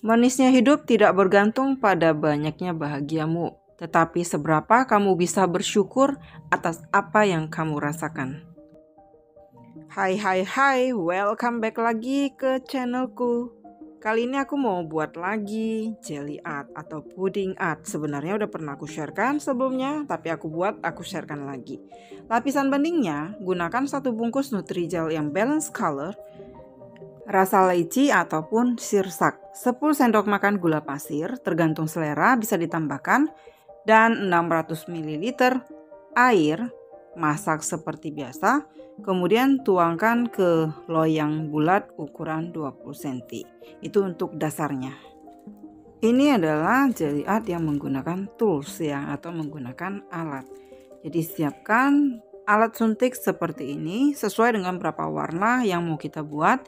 Manisnya hidup tidak bergantung pada banyaknya bahagiamu, tetapi seberapa kamu bisa bersyukur atas apa yang kamu rasakan. Hai, welcome back lagi ke channelku. Kali ini aku mau buat lagi jelly art atau pudding art. Sebenarnya udah pernah aku sharekan sebelumnya, tapi aku sharekan lagi. Lapisan bandingnya, gunakan 1 bungkus Nutrijel yang balance color, rasa lychee ataupun sirsak, 10 sendok makan gula pasir, tergantung selera bisa ditambahkan, dan 600 ml air. Masak seperti biasa, kemudian tuangkan ke loyang bulat ukuran 20 cm. Itu untuk dasarnya. Ini adalah jelly art yang menggunakan tools ya, atau menggunakan alat. Jadi siapkan alat suntik seperti ini sesuai dengan berapa warna yang mau kita buat.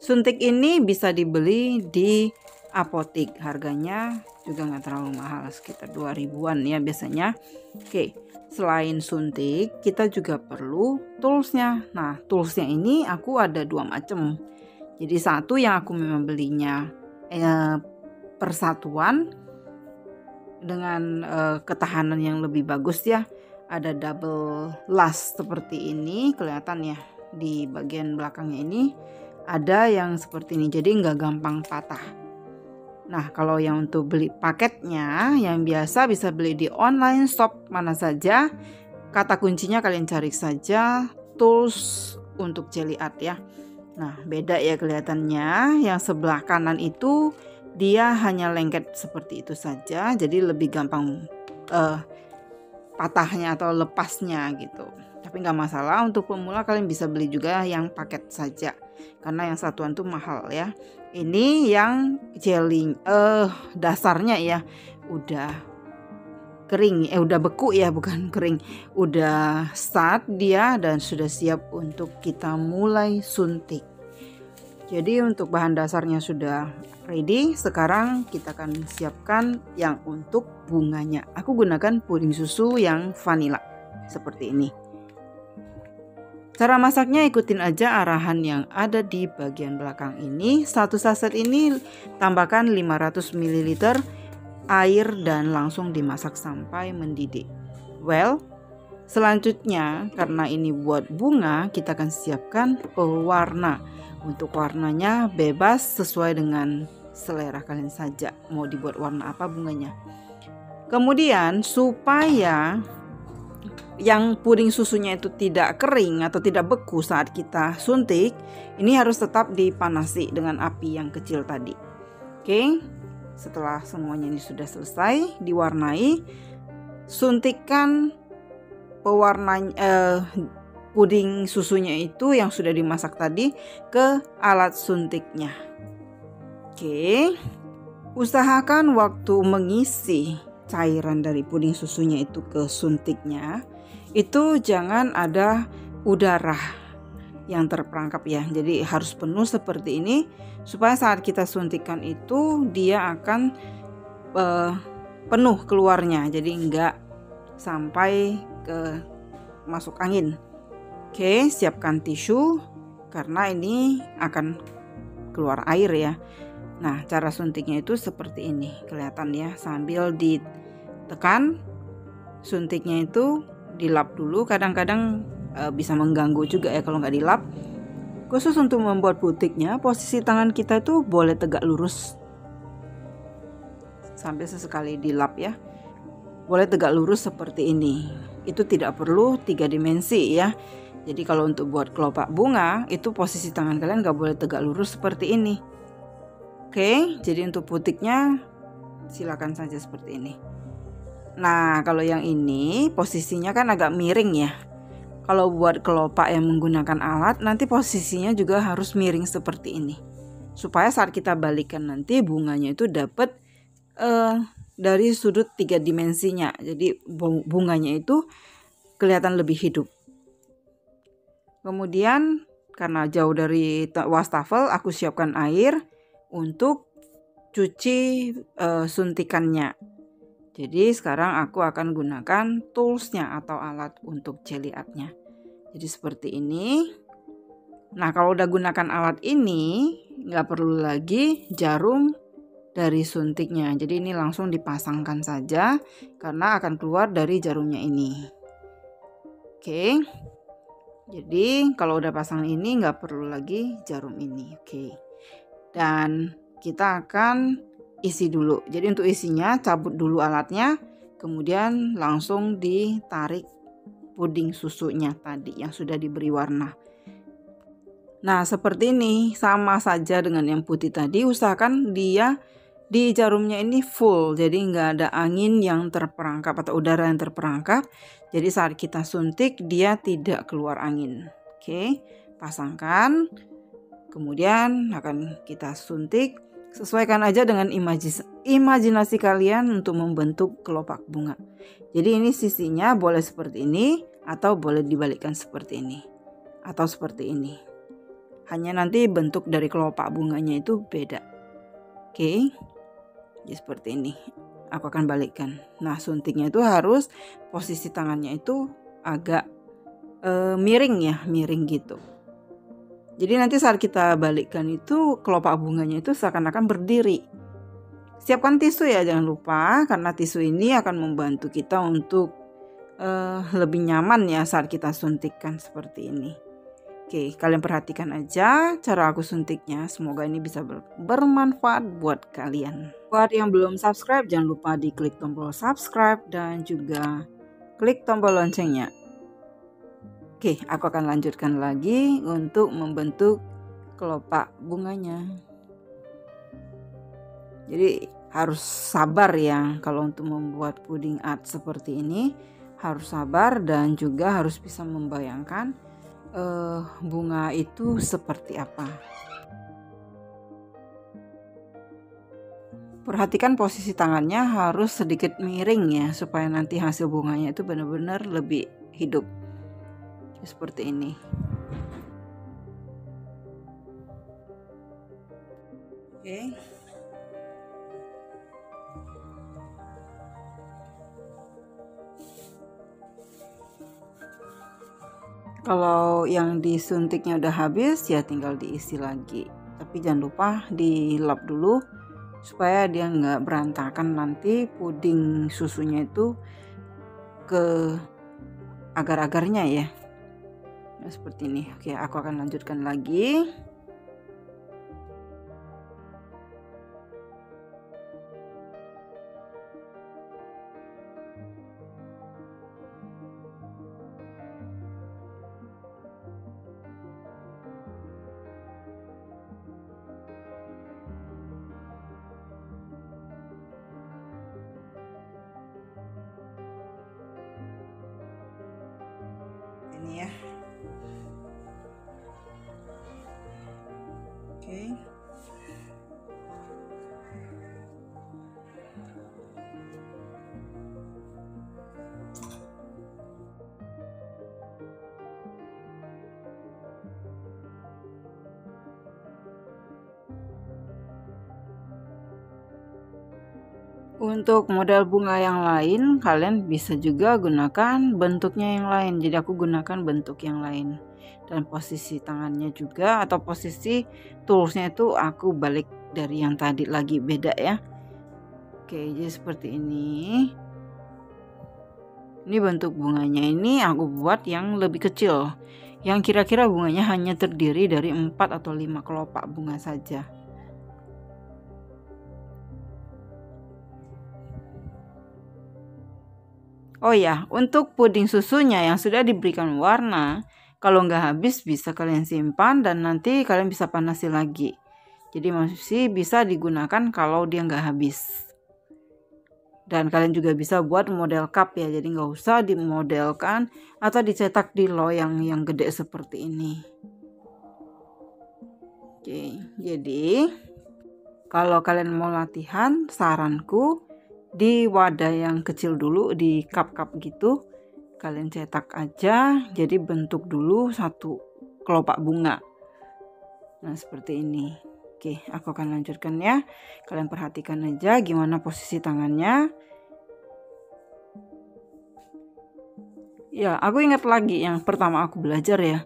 Suntik ini bisa dibeli di apotik, harganya juga nggak terlalu mahal, sekitar 2000-an ya biasanya. Oke, selain suntik kita juga perlu toolsnya. Nah, toolsnya ini aku ada 2 macam. Jadi satu yang aku memang belinya persatuan dengan ketahanan yang lebih bagus ya. Ada double last seperti ini, kelihatan ya di bagian belakangnya ini. Ada yang seperti ini, jadi nggak gampang patah. Nah, kalau yang untuk beli paketnya, yang biasa bisa beli di online shop mana saja. Kata kuncinya kalian cari saja tools untuk jelly art ya. Nah, beda ya kelihatannya. Yang sebelah kanan itu dia hanya lengket seperti itu saja, jadi lebih gampang patahnya atau lepasnya gitu. Tapi nggak masalah, untuk pemula kalian bisa beli juga yang paket saja, karena yang satuan tuh mahal ya. Ini yang jelly dasarnya ya udah kering, udah beku ya, bukan kering, udah start dia dan sudah siap untuk kita mulai suntik. Jadi untuk bahan dasarnya sudah ready, sekarang kita akan siapkan yang untuk bunganya. Aku gunakan puding susu yang vanilla seperti ini. Cara masaknya ikutin aja arahan yang ada di bagian belakang ini. 1 saset ini tambahkan 500 ml air dan langsung dimasak sampai mendidih. Selanjutnya karena ini buat bunga, kita akan siapkan pewarna. Untuk warnanya bebas sesuai dengan selera kalian saja, mau dibuat warna apa bunganya. Kemudian supaya yang puding susunya itu tidak kering atau tidak beku saat kita suntik, ini harus tetap dipanasi dengan api yang kecil tadi. Oke, setelah semuanya ini sudah selesai diwarnai, suntikkan pewarna puding susunya itu yang sudah dimasak tadi ke alat suntiknya. Oke, usahakan waktu mengisi cairan dari puding susunya itu ke suntiknya, itu jangan ada udara yang terperangkap ya. Jadi harus penuh seperti ini supaya saat kita suntikan itu dia akan penuh keluarnya. Jadi enggak sampai ke masuk angin. Oke, siapkan tisu karena ini akan keluar air ya. Nah, cara suntiknya itu seperti ini, kelihatan ya, sambil ditekan suntiknya itu dilap dulu. Kadang-kadang bisa mengganggu juga ya kalau nggak dilap. Khusus untuk membuat putiknya, posisi tangan kita itu boleh tegak lurus sambil sesekali dilap ya. Boleh tegak lurus seperti ini. Itu tidak perlu 3 dimensi ya. Jadi kalau untuk buat kelopak bunga, itu posisi tangan kalian nggak boleh tegak lurus seperti ini. Oke, jadi untuk putiknya silakan saja seperti ini. Nah, kalau yang ini posisinya kan agak miring ya. Kalau buat kelopak yang menggunakan alat, nanti posisinya juga harus miring seperti ini. Supaya saat kita balikkan nanti bunganya itu dapat dari sudut 3 dimensinya. Jadi bunganya itu kelihatan lebih hidup. Kemudian karena jauh dari wastafel, aku siapkan air untuk cuci suntikannya. Jadi sekarang aku akan gunakan toolsnya atau alat untuk jelly artnya. Jadi seperti ini. Nah, kalau udah gunakan alat ini, nggak perlu lagi jarum dari suntiknya. Jadi ini langsung dipasangkan saja karena akan keluar dari jarumnya ini. Oke. Jadi kalau udah pasang ini nggak perlu lagi jarum ini. Oke. Dan kita akan isi dulu. Jadi untuk isinya cabut dulu alatnya, kemudian langsung ditarik puding susunya tadi yang sudah diberi warna. Nah seperti ini, sama saja dengan yang putih tadi, usahakan dia di jarumnya ini full, jadi nggak ada angin yang terperangkap atau udara yang terperangkap. Jadi saat kita suntik dia tidak keluar angin. Oke, pasangkan, kemudian akan kita suntik. Sesuaikan aja dengan imajinasi kalian untuk membentuk kelopak bunga. Jadi ini sisinya boleh seperti ini atau boleh dibalikkan seperti ini atau seperti ini. Hanya nanti bentuk dari kelopak bunganya itu beda. Oke, jadi seperti ini. Aku akan balikkan. Nah suntiknya itu harus posisi tangannya itu agak miring ya, miring gitu. Jadi nanti saat kita balikkan itu kelopak bunganya itu seakan-akan berdiri. Siapkan tisu ya, jangan lupa, karena tisu ini akan membantu kita untuk lebih nyaman ya saat kita suntikkan seperti ini. Oke, kalian perhatikan aja cara aku suntiknya. Semoga ini bisa bermanfaat buat kalian. Buat yang belum subscribe, jangan lupa diklik tombol subscribe dan juga klik tombol loncengnya. Oke, aku akan lanjutkan lagi untuk membentuk kelopak bunganya. Jadi harus sabar ya kalau untuk membuat puding art seperti ini. Harus sabar dan juga harus bisa membayangkan bunga itu seperti apa. Perhatikan posisi tangannya harus sedikit miring ya supaya nanti hasil bunganya itu benar-benar lebih hidup. Seperti ini. Oke. Kalau yang disuntiknya udah habis ya tinggal diisi lagi. Tapi jangan lupa dilap dulu supaya dia nggak berantakan nanti puding susunya itu ke agar-agarnya ya. Nah, seperti ini. Oke, aku akan lanjutkan lagi. Ini ya. Oke. Untuk model bunga yang lain, kalian bisa juga gunakan bentuknya yang lain. Jadi aku gunakan bentuk yang lain. Dan posisi tangannya juga atau posisi toolsnya itu aku balik dari yang tadi lagi, beda ya. Oke, jadi seperti ini. Ini bentuk bunganya ini aku buat yang lebih kecil. Yang kira-kira bunganya hanya terdiri dari 4 atau 5 kelopak bunga saja. Oh ya, untuk puding susunya yang sudah diberikan warna, kalau nggak habis bisa kalian simpan dan nanti kalian bisa panasi lagi. Jadi masih bisa digunakan kalau dia nggak habis. Dan kalian juga bisa buat model cup ya, jadi nggak usah dimodelkan atau dicetak di loyang yang gede seperti ini. Oke, jadi kalau kalian mau latihan, saranku di wadah yang kecil dulu, di cup-cup gitu, kalian cetak aja, jadi bentuk dulu satu kelopak bunga. Nah seperti ini. Oke, aku akan lanjutkan ya. Kalian perhatikan aja gimana posisi tangannya. Ya, aku ingat lagi yang pertama aku belajar ya.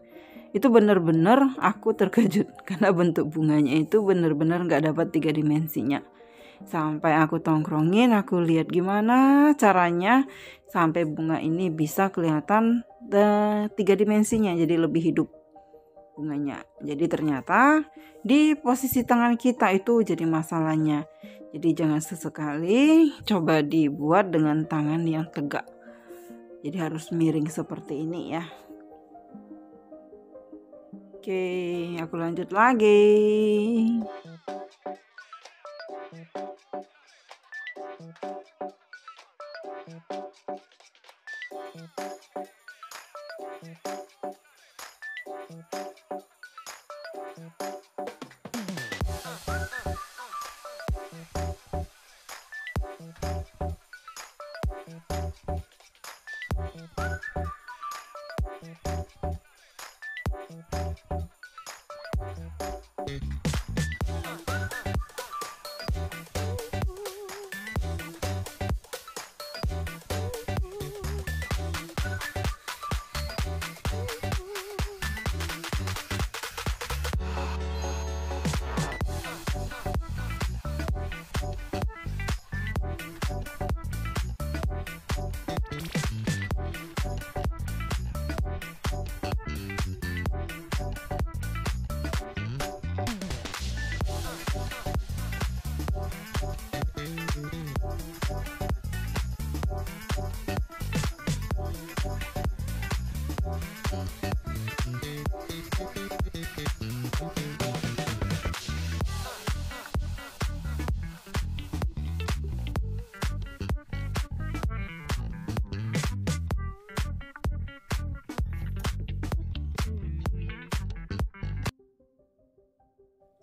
Itu bener-bener aku terkejut karena bentuk bunganya itu bener-bener nggak dapat 3 dimensinya. sampai aku tongkrongin, aku lihat gimana caranya sampai bunga ini bisa kelihatan 3 dimensinya, jadi lebih hidup bunganya. Jadi ternyata di posisi tangan kita itu jadi masalahnya. Jadi jangan sesekali coba dibuat dengan tangan yang tegak. Jadi harus miring seperti ini ya. Oke, aku lanjut lagi.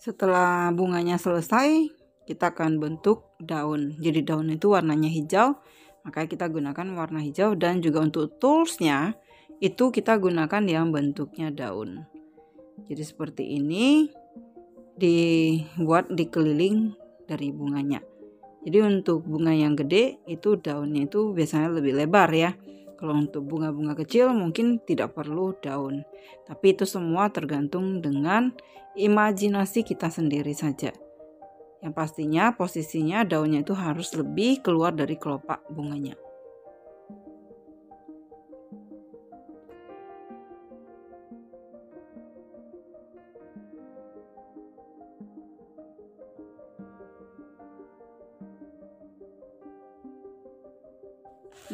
Setelah bunganya selesai, kita akan bentuk daun. Jadi daun itu warnanya hijau, maka kita gunakan warna hijau. Dan juga untuk toolsnya itu kita gunakan yang bentuknya daun. Jadi seperti ini, dibuat dikeliling dari bunganya. Jadi untuk bunga yang gede itu daunnya itu biasanya lebih lebar ya. Kalau untuk bunga-bunga kecil mungkin tidak perlu daun. Tapi itu semua tergantung dengan imajinasi kita sendiri saja. Yang pastinya posisinya daunnya itu harus lebih keluar dari kelopak bunganya.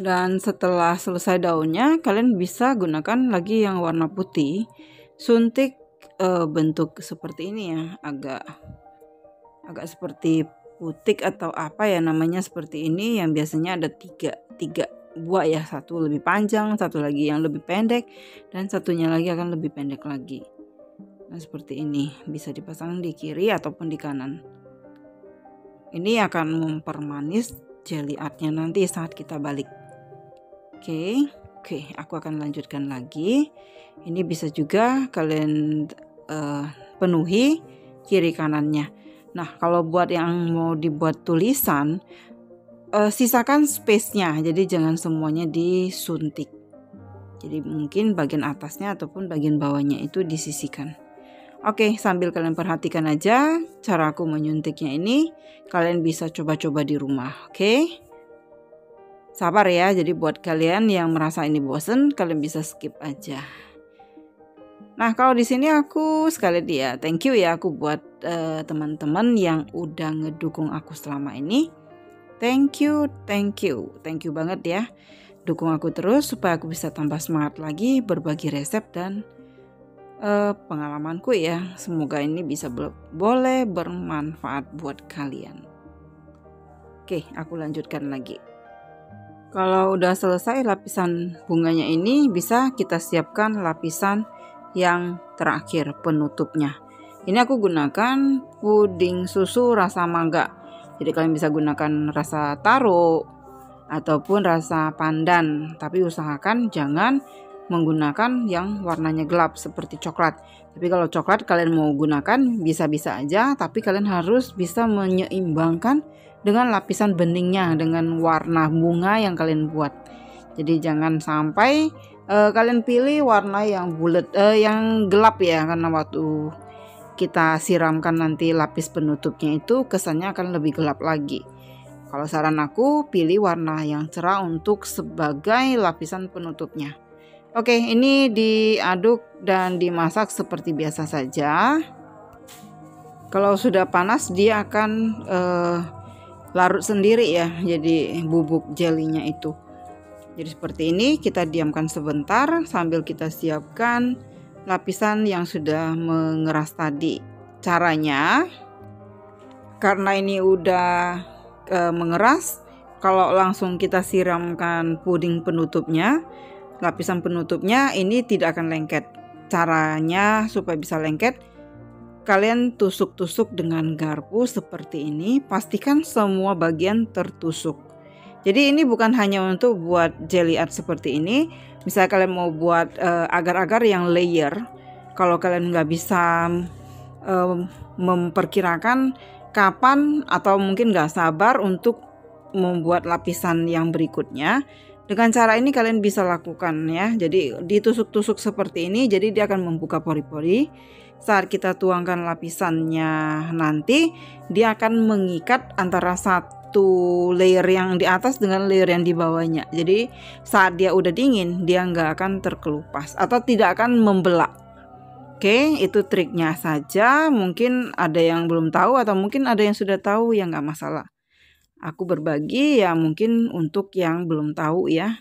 Dan setelah selesai daunnya, kalian bisa gunakan lagi yang warna putih. Suntik bentuk seperti ini ya, agak seperti putik atau apa ya namanya, seperti ini yang biasanya ada tiga buah ya, satu lebih panjang, satu lagi yang lebih pendek, dan satunya lagi akan lebih pendek lagi. Nah seperti ini bisa dipasang di kiri ataupun di kanan. Ini akan mempermanis jelly artnya nanti saat kita balik. Oke, aku akan lanjutkan lagi. Ini bisa juga kalian penuhi kiri kanannya. Nah, kalau buat yang mau dibuat tulisan, sisakan space-nya. Jadi jangan semuanya disuntik. Jadi mungkin bagian atasnya ataupun bagian bawahnya itu disisihkan. Oke, sambil kalian perhatikan aja cara aku menyuntiknya ini. Kalian bisa coba-coba di rumah, oke? Sabar ya, jadi buat kalian yang merasa ini bosen, kalian bisa skip aja. Nah, kalau di sini aku sekali dia thank you ya aku buat teman-teman yang udah ngedukung aku selama ini. Thank you banget ya. Dukung aku terus supaya aku bisa tambah semangat lagi berbagi resep dan pengalamanku ya. Semoga ini bisa boleh bermanfaat buat kalian. Oke, aku lanjutkan lagi. Kalau udah selesai lapisan bunganya ini, bisa kita siapkan lapisan yang terakhir penutupnya. Ini aku gunakan puding susu rasa mangga. Jadi kalian bisa gunakan rasa taro ataupun rasa pandan. Tapi usahakan jangan menggunakan yang warnanya gelap seperti coklat. Tapi kalau coklat kalian mau gunakan bisa-bisa aja. Tapi kalian harus bisa menyeimbangkan dengan lapisan beningnya dengan warna bunga yang kalian buat. Jadi jangan sampai kalian pilih warna yang bulat yang gelap ya, karena waktu kita siramkan nanti lapis penutupnya itu kesannya akan lebih gelap lagi. Kalau saran aku, pilih warna yang cerah untuk sebagai lapisan penutupnya. Oke, ini diaduk dan dimasak seperti biasa saja. Kalau sudah panas dia akan larut sendiri ya, jadi bubuk jelinya itu. Jadi seperti ini, kita diamkan sebentar sambil kita siapkan lapisan yang sudah mengeras tadi. Caranya, karena ini udah mengeras, kalau langsung kita siramkan puding penutupnya, lapisan penutupnya ini tidak akan lengket. Caranya supaya bisa lengket, kalian tusuk-tusuk dengan garpu seperti ini, pastikan semua bagian tertusuk. Jadi ini bukan hanya untuk buat jelly art seperti ini. Misalnya kalian mau buat agar-agar yang layer, kalau kalian nggak bisa memperkirakan kapan atau mungkin nggak sabar untuk membuat lapisan yang berikutnya, dengan cara ini kalian bisa lakukan ya. Jadi ditusuk-tusuk seperti ini, jadi dia akan membuka pori-pori. Saat kita tuangkan lapisannya nanti, dia akan mengikat antara satu layer yang di atas dengan layer yang di bawahnya. Jadi saat dia udah dingin, dia nggak akan terkelupas atau tidak akan membelak. Oke, itu triknya saja. Mungkin ada yang belum tahu atau mungkin ada yang sudah tahu, ya nggak masalah. Aku berbagi ya mungkin untuk yang belum tahu ya.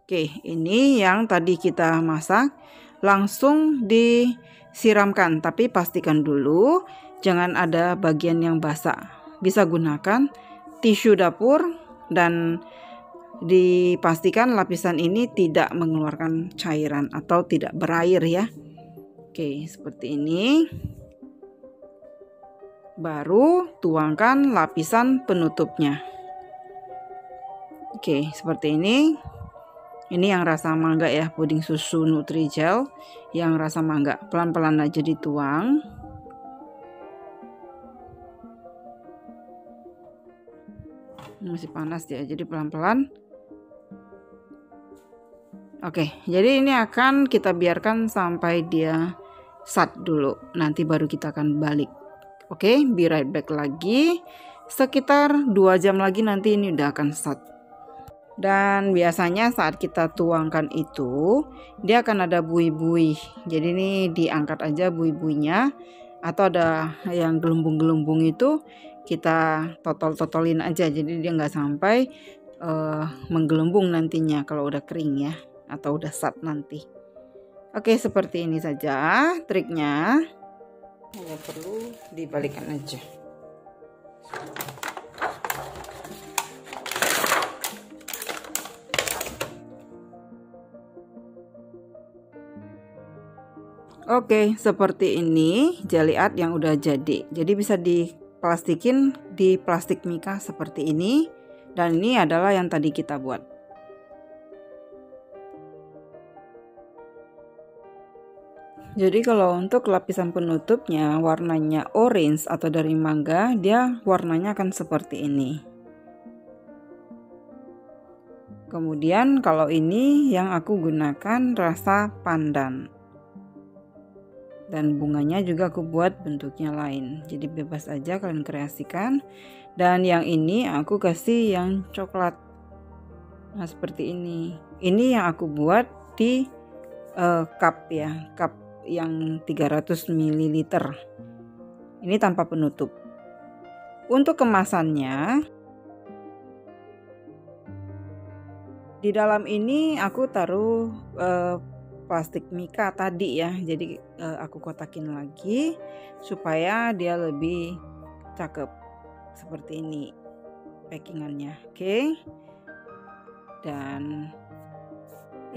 Oke, ini yang tadi kita masak langsung disiramkan, tapi pastikan dulu jangan ada bagian yang basah. Bisa gunakan tisu dapur dan dipastikan lapisan ini tidak mengeluarkan cairan atau tidak berair ya. Oke, seperti ini. Baru tuangkan lapisan penutupnya. Oke, seperti ini. Ini yang rasa mangga ya, puding susu Nutrijel yang rasa mangga. Pelan-pelan aja dituang. Masih panas ya, jadi pelan-pelan. Oke, jadi ini akan kita biarkan sampai dia sat dulu. Nanti baru kita akan balik. Oke, be right back lagi. Sekitar 2 jam lagi nanti ini udah akan sat. Dan biasanya saat kita tuangkan itu, dia akan ada buih-buih. Jadi ini diangkat aja buih-buihnya. Atau ada yang gelembung-gelembung itu, kita totol-totolin aja. Jadi dia nggak sampai menggelembung nantinya kalau udah kering ya. Atau udah sat nanti. Oke, seperti ini saja triknya. Hanya perlu dibalikan aja. Oke, seperti ini jelly art yang udah jadi. Jadi bisa diplastikin di plastik mika seperti ini. Dan ini adalah yang tadi kita buat. Jadi kalau untuk lapisan penutupnya warnanya orange atau dari mangga, dia warnanya akan seperti ini. Kemudian kalau ini yang aku gunakan rasa pandan. Dan bunganya juga aku buat bentuknya lain. Jadi bebas aja kalian kreasikan. Dan yang ini aku kasih yang coklat. Nah seperti ini. Ini yang aku buat di cup ya, cup yang 300 ml. Ini tanpa penutup. Untuk kemasannya, di dalam ini aku taruh plastik mika tadi ya. Jadi aku kotakin lagi supaya dia lebih cakep. Seperti ini packingannya. Oke. Dan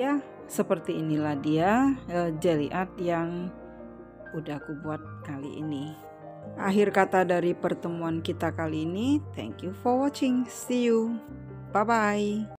ya seperti inilah dia jelly art yang udah aku buat kali ini. Akhir kata dari pertemuan kita kali ini, thank you for watching. See you. Bye bye.